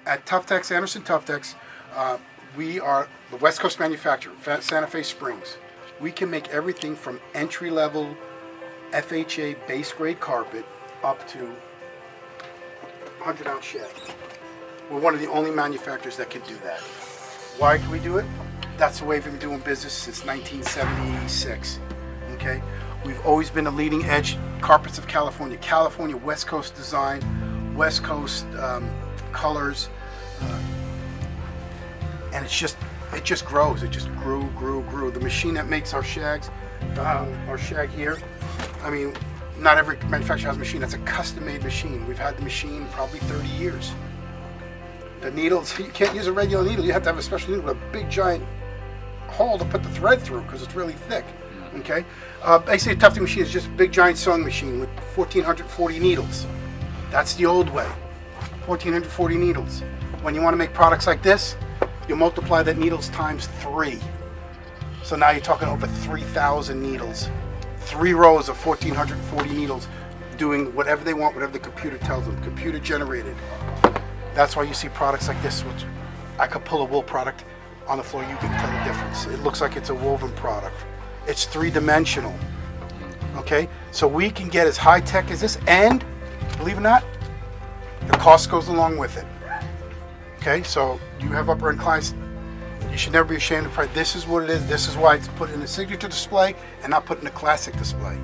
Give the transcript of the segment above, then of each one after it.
At Tuftex, Anderson Tuftex, we are the West Coast manufacturer, Santa Fe Springs. We can make everything from entry-level FHA base grade carpet up to 100-ounce shed. We're one of the only manufacturers that can do that. Why can we do it? That's the way we've been doing business since 1976. Okay, we've always been the leading edge carpets of California. California West Coast design, West Coast colors, and it just grows. It just grew. The machine that makes our shags, our shag here, I mean, not every manufacturer has a machine. That's a custom-made machine. We've had the machine probably 30 years. The needles, you can't use a regular needle. You have to have a special needle with a big giant hole to put the thread through because it's really thick. Okay, basically a tufting machine is just a big giant sewing machine with 1,440 needles. That's the old way. 1,440 needles. When you want to make products like this, you multiply that needles times 3. So now you're talking over 3,000 needles. 3 rows of 1,440 needles doing whatever they want, whatever the computer tells them. Computer generated. That's why you see products like this, which I could pull a wool product on the floor, you can tell the difference. It looks like it's a woven product. It's 3-dimensional. Okay? So we can get as high tech as this, and believe it or not, the cost goes along with it. Okay? So you have upper end clients, you should never be ashamed of price. This is what it is. This is why it's put in a signature display and not put in a classic display.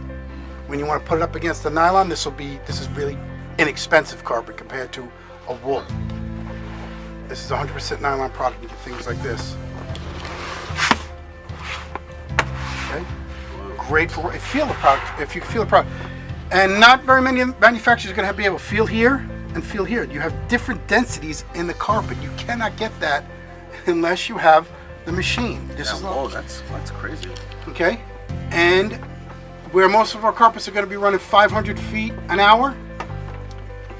When you want to put it up against the nylon, this is really inexpensive carpet compared to a wool. This is 100% nylon product. You get things like this. Okay? Great for feel the product. If you feel the product, and not very many manufacturers are going to be able to feel here and feel here. You have different densities in the carpet. You cannot get that unless you have the machine. This is that's crazy. Okay, and where most of our carpets are going to be running 500 feet an hour,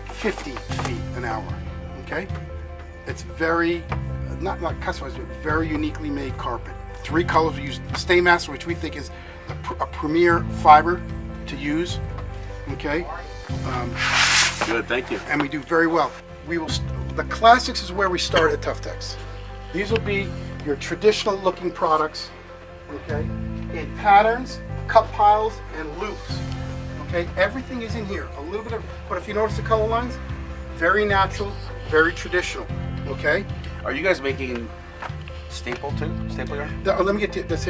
50 feet an hour. Okay, it's very not customized, but very uniquely made carpet. 3 colors. We use Staymaster, which we think is a premier fiber to use. Okay. Good, thank you. And we do very well. The classics is where we start at Tuftex. These will be your traditional looking products, okay, in patterns, cut piles, and loops. Okay, everything is in here. A little bit of, but if you notice the color lines, very natural, very traditional. Okay. Are you guys making staple too? Staple yarn? Let me get to this.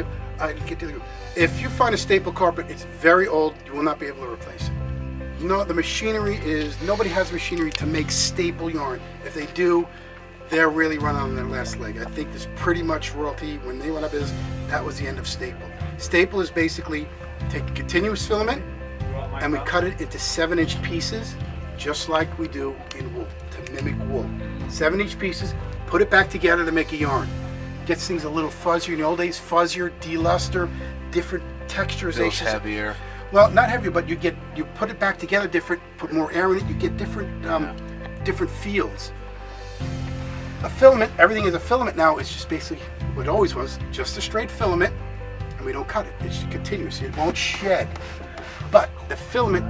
If you find a staple carpet, it's very old. You will not be able to replace it. No, the machinery is, nobody has machinery to make staple yarn. If they do, they're really running on their last leg. I think there's pretty much royalty. When they went up, that was the end of staple. Staple is basically take a continuous filament and we cut it into 7-inch pieces, just like we do in wool, to mimic wool. 7-inch pieces, put it back together to make a yarn. Gets things a little fuzzier. In the old days, fuzzier, deluster, different texturizations. Feels heavier. Well, not heavier, but you put it back together different, put more air in it, you get different different feels. A filament, everything is a filament now. It's just basically what it always was, just a straight filament, and we don't cut it. It's continuous. It won't shed. But the filament,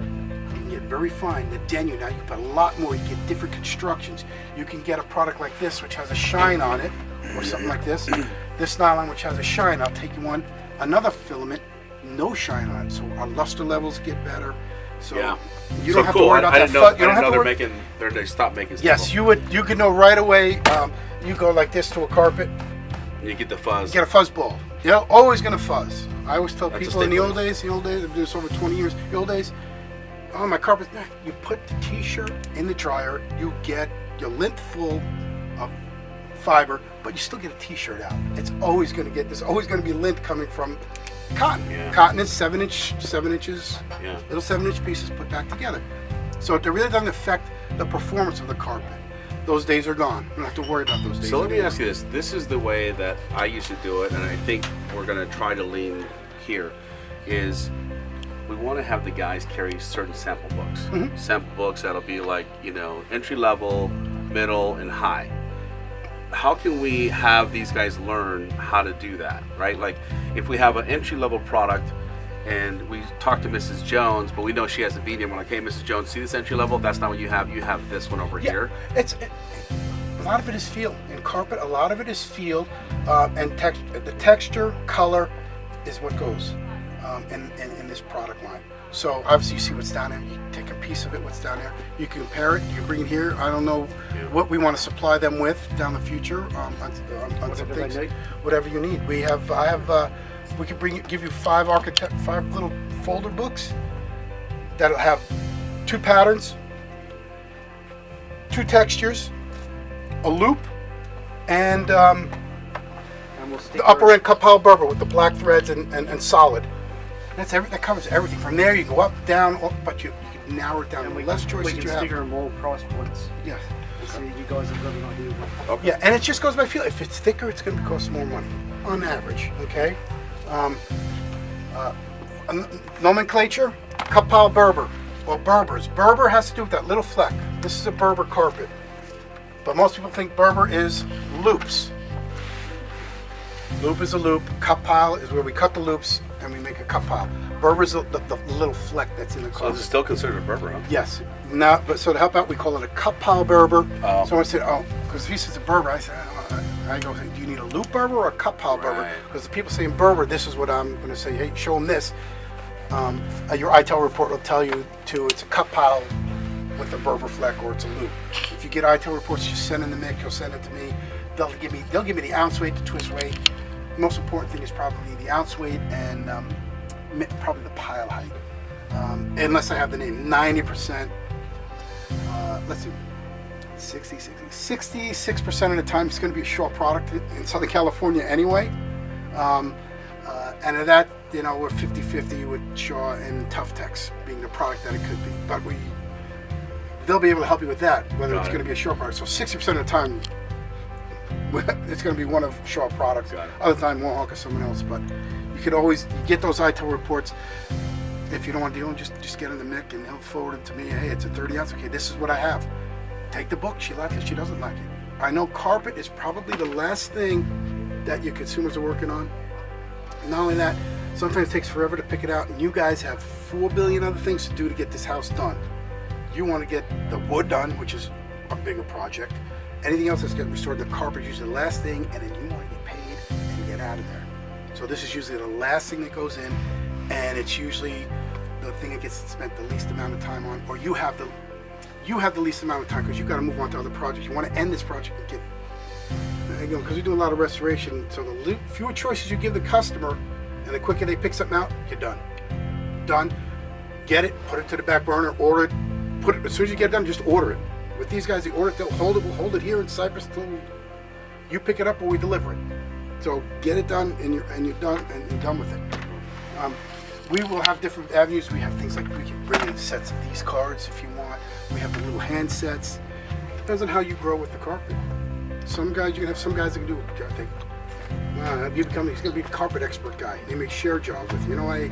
you can get very fine. The denu, now you can put a lot more. You get different constructions. You can get a product like this, which has a shine on it, or something like this. This nylon, which has a shine, I'll take you another filament, no shine on it. So our luster levels get better. So yeah. You don't have to worry about that. I didn't know they stopped making stuff. Yes, you could know right away. You go like this to a carpet. You get the fuzz. You get a fuzz ball. You're always gonna fuzz. I always tell people in the old days, I've been doing this over 20 years, the old days, oh, my carpet's back. You put the t-shirt in the dryer, you get your lint full of fiber, but you still get a t-shirt out. There's always gonna be lint coming from cotton. Yeah. Cotton is 7 inches, yeah. Little 7-inch pieces put back together. So it really doesn't affect the performance of the carpet. Those days are gone. You don't have to worry about those days. So let me ask you this. This is the way that I used to do it, and I think we're going to try to lean here, is we want to have the guys carry certain sample books. Mm-hmm. Sample books that'll be like, entry level, middle, and high. How can we have these guys learn how to do that, right? Like if we have an entry level product and we talk to Mrs. Jones, but we know she has a medium, we're like, hey, Mrs. Jones, see this entry level? That's not what you have. You have this one over here. A lot of it is feel. In carpet, a lot of it is feel, and the texture, color is what goes in this product line. So obviously you see what's down there. You take a piece of it, what's down there. You can compare it. You can bring it here. I don't know what we want to supply them with down the future on some things. Whatever you need. We could give you five little folder books that'll have 2 patterns, 2 textures, a loop, and the upper end cup pile Berber with the black threads and solid. That covers everything. From there you go up, down, but you can narrow it down. And the less choices you have. sticker more price points. Yes. So you guys have got an idea. Okay. Yeah, and it just goes by feel. If it's thicker, it's going to cost more money on average. Okay. Nomenclature: cup pile Berber. Well, Berbers. Berber has to do with that little fleck. This is a Berber carpet, but most people think Berber is loops. Loop is a loop. Cup pile is where we cut the loops and we make a cup pile. Berber is the little fleck that's in the So carpet. it's still considered a Berber, huh? Yes. Now, but so to help out, we call it a cup pile Berber. Oh. So I said, because if he says a Berber, I said, I go, do you need a loop Berber or a cup pile Berber? Right. Because the people saying Berber, this is what I'm going to say. Hey, show them this. Your ITEL report will tell you too. It's a cup pile with a Berber fleck, or it's a loop. If you get ITEL reports, just send in the MIC. You'll send it to me. They'll give me the ounce weight, the twist weight. The most important thing is probably the ounce weight and probably the pile height. Unless I have the name, 90%. Let's see, 66% of the time it's going to be a Shaw product in Southern California anyway. And of that, we're 50-50 with Shaw and Tuftex being the product that it could be. But they'll be able to help you with that, whether it's going to be a Shaw product. So 60% of the time, it's going to be one of Shaw products. Other time, Mohawk or someone else. But you could always get those ITEL reports. If you don't want to deal with them, just get in the MIC and he'll forward it to me. Hey, it's a 30 ounce. Okay, this is what I have. Take the book. She likes it. She doesn't like it. I know carpet is probably the last thing that your consumers are working on. Not only that, sometimes it takes forever to pick it out, and you guys have 4 billion other things to do to get this house done. You want to get the wood done, which is a bigger project. Anything else that's getting restored, the carpet is usually the last thing, and then you want to get paid and get out of there. So this is usually the last thing that goes in, and it's usually the thing that gets spent the least amount of time on, or you have the least amount of time because you've got to move on to other projects. You want to end this project and get, because we do a lot of restoration. So the fewer choices you give the customer, and the quicker they pick something out, you're done. Done. Get it, put it to the back burner, order it, put it as soon as you get it done. Just order it. With these guys, they order it, they'll hold it. We'll hold it here in Cypress till you pick it up or we deliver it. So get it done, and you're done, and you're done with it. We will have different avenues. We have things like we can bring in sets of these cards if you want. We have the little hand sets. Depends on how you grow with the carpet. Some guys, you can have some guys that can do it. I think, he's going to be a carpet expert guy. They make share jobs with you. Hey,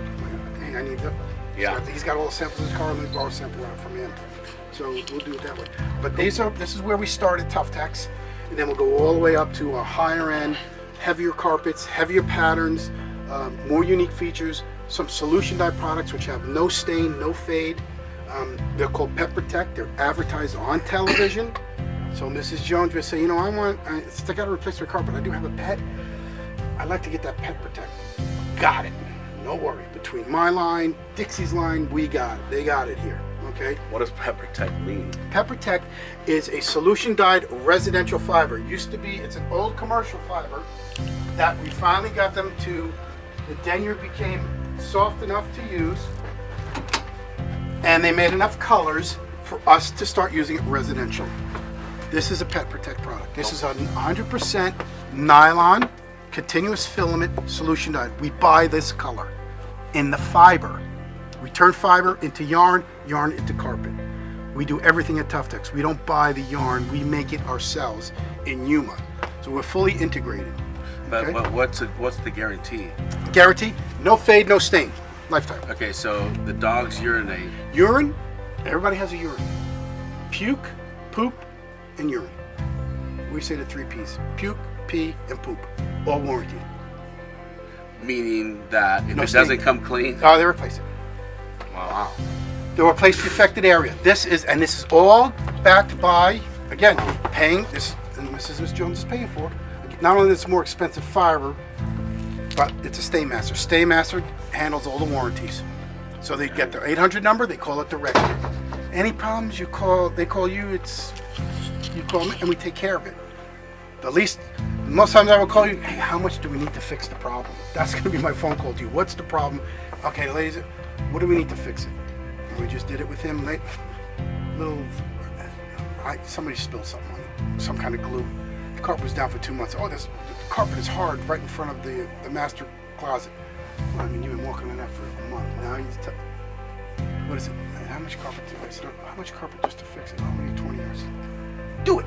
I need that. Yeah. He's got all the samples in his car. Let me borrow a sample out from him. So we'll do it that way. But this is where we start at Tuftex, and then we'll go all the way up to a higher end, heavier carpets, heavier patterns, more unique features. Some solution dye products which have no stain, no fade. They're called Pet Protect. They're advertised on television. So Mrs. Jones will say, I got to replace my carpet. I do have a pet. I'd like to get that Pet Protect. Got it. No worry. Between my line, Dixie's line, we got it. They got it here. Okay. What does Pet Protect mean? Pet Protect is a solution dyed residential fiber. It's an old commercial fiber that we finally got them to. The denier became soft enough to use, and they made enough colors for us to start using it residential. This is a Pet Protect product. This is a 100% nylon, continuous filament solution dyed. We buy this color in the fiber. We turn fiber into yarn, yarn into carpet. We do everything at Tuftex. We don't buy the yarn, we make it ourselves in Yuma. So we're fully integrated. But, Okay. but what's the guarantee? Guarantee, no fade, no stain, lifetime. Okay, so the dogs urinate. Urine, everybody has a urine. Puke, poop, and urine. We say the 3 P's. Puke, pee, and poop. All warranted. Meaning that if No it stain. doesn't come clean, They replace it. wow. They'll replace the affected area. This is all backed by, again, paying this, and Mrs. and Mr. Jones is paying for. Not only is it more expensive fiber, but it's a Staymaster. Staymaster handles all the warranties. So they get the 800 number, they call it directly. Any problems you call, they call you, you call me, and we take care of it. The least, most times I will call you, hey, how much do we need to fix the problem? That's gonna be my phone call to you. What's the problem? Okay, ladies, what do we need to fix it? And we just did it with him late. Somebody spilled something on it, some kind of glue. The carpet was down for 2 months. Oh, the carpet is hard right in front of the master closet. Well, I mean, you've been walking on that for a month. Now what is it? How much carpet? I said, how much carpet just to fix it? Oh, we need 20 years. Do it.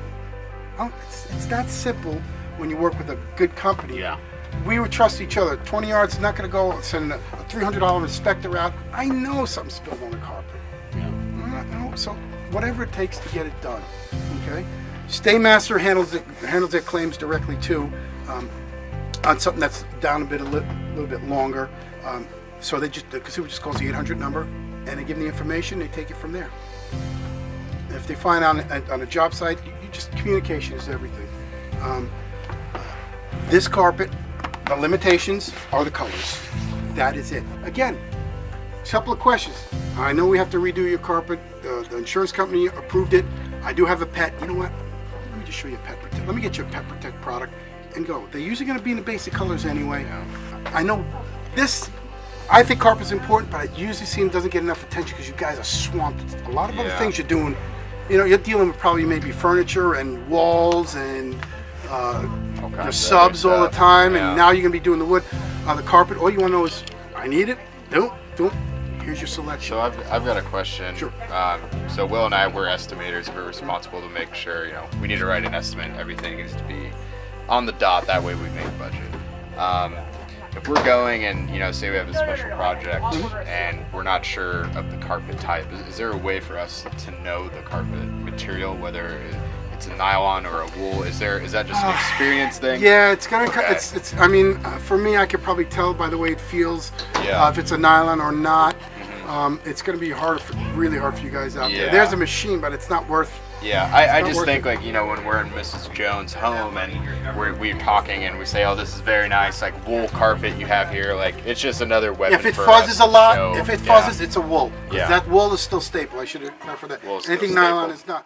Oh, it's that simple when you work with a good company. Yeah. We would trust each other. 20 yards is not going to go sending a $300 inspector out. I know something spilled on the carpet. No, so whatever it takes to get it done. Okay. Staymaster handles their claims directly too, on something that's down a little bit longer. So the consumer just calls the 800 number, and they give them the information. They take it from there. If they find on a job site, you just communication is everything. This carpet, the limitations are the colors. That is it. Again, a couple of questions. I know we have to redo your carpet. The insurance company approved it. I do have a pet. You know what? Let me just show you a Pet Protect. Let me get you a Pet Protect product and go. They're usually going to be in the basic colors anyway. I know this. I think carpet's important, but I usually see it doesn't get enough attention because you guys are swamped. A lot of other things you're doing. You know, you're dealing with probably maybe furniture and walls and your subs all the time, and now you're gonna be doing the wood. The carpet. All you want to know is, I need it. Don't. Here's your selection. So I've got a question. Sure. So Will and I, we're estimators. We're responsible to make sure, we need to write an estimate. Everything needs to be on the dot. That way we make budget. If we're going and, say we have a special project and we're not sure of the carpet type, is there a way for us to know the carpet material, whether it's a nylon or a wool? Is that just an experience thing? Yeah, it's gonna. Okay. It's. I mean, for me, I could probably tell by the way it feels Yeah. if it's a nylon or not. It's gonna be really hard for you guys out there. Yeah. There's a machine, but it's not worth. Yeah, I not just worth think it. when we're in Mrs. Jones' home and we're talking and we say, oh, this is very nice, like wool carpet you have here, like it's just another weapon. If it for fuzzes us a to lot, show- if it yeah. fuzzes, it's a wool. 'Cause Yeah. that wool is still staple. I should have for that. Wool is still Anything nylon staple. is not.